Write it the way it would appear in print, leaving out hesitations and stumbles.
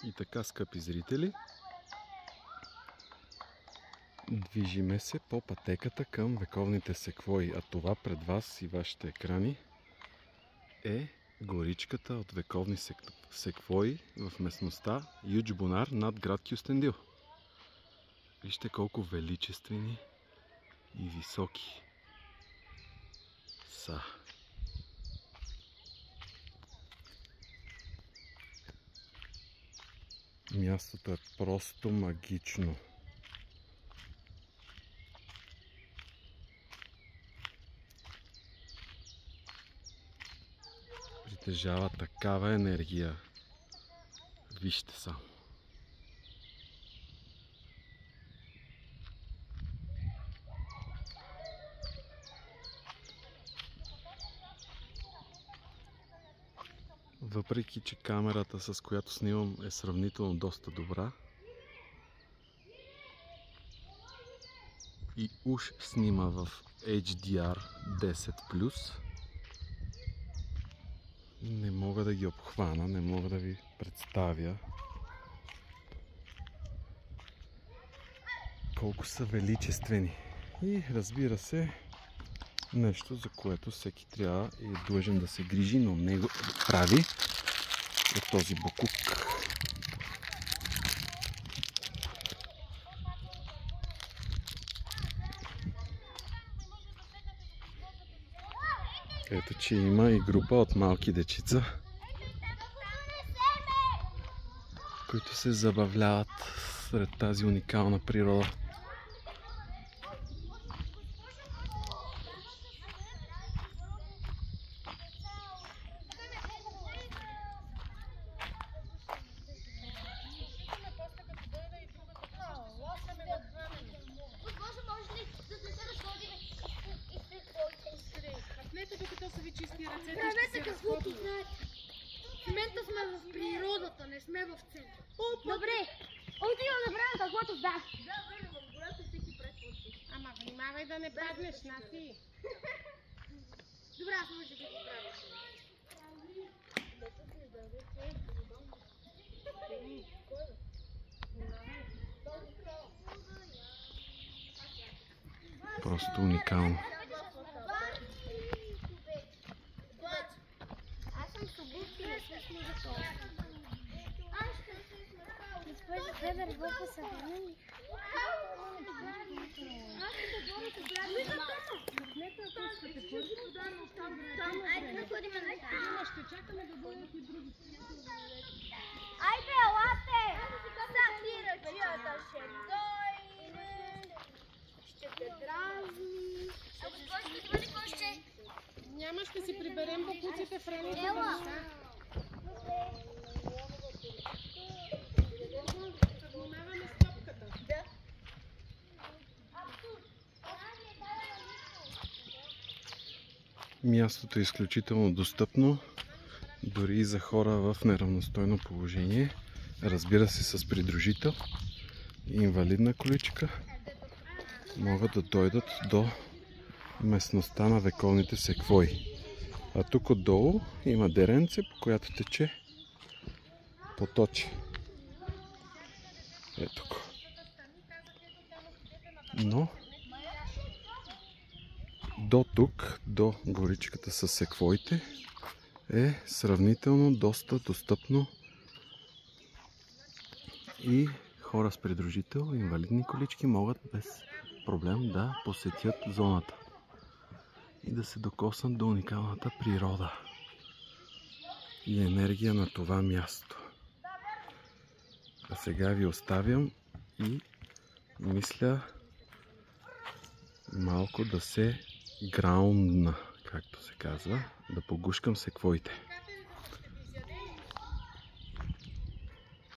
И така, скъпи зрители, движиме се по пътеката към вековните секвои, а това пред вас и вашите екрани е горичката от вековни секвои в местността Юдж Бунар над град Кюстендил. Вижте колко величествени и високи са. Мястото е просто магично. Притежава такава енергия. Вижте само. Въпреки че камерата, с която снимам, е сравнително доста добра и уж снима в HDR 10+, не мога да ги обхвана, не мога да ви представя колко са величествени. И разбира се, нещо, за което всеки трябва и е длъжен да се грижи, но не го прави, от този букук. Ето, че има и група от малки дечица, които се забавляват сред тази уникална природа. Правете каквото знаете. В момента сме в природата, не сме в центъра. Добре, отивам да правим каквото знам. Да, вървам, в гората всеки предпочи. Ама внимавай да не паднеш, Наси. Добре, аз може да ги правя. Просто уникално. Айде, елате! Сатирачията ще дойде, ще те дразни. Няма, ще си приберем бокуците в раните. Внимаваме с топката. Да. Мястото е изключително достъпно, дори и за хора в неравностойно положение. Разбира се, с придружител и инвалидна количка могат да дойдат до местността на вековните секвои. А тук отдолу има деренце, по която тече поточе. Ето го. Но до тук, до горичката с секвоите, е сравнително доста достъпно и хора с придружител, инвалидни колички могат без проблем да посетят зоната и да се докоснат до уникалната природа и енергия на това място. А сега ви оставям и мисля малко да се граундна, както се казва, да погушкам секвоите.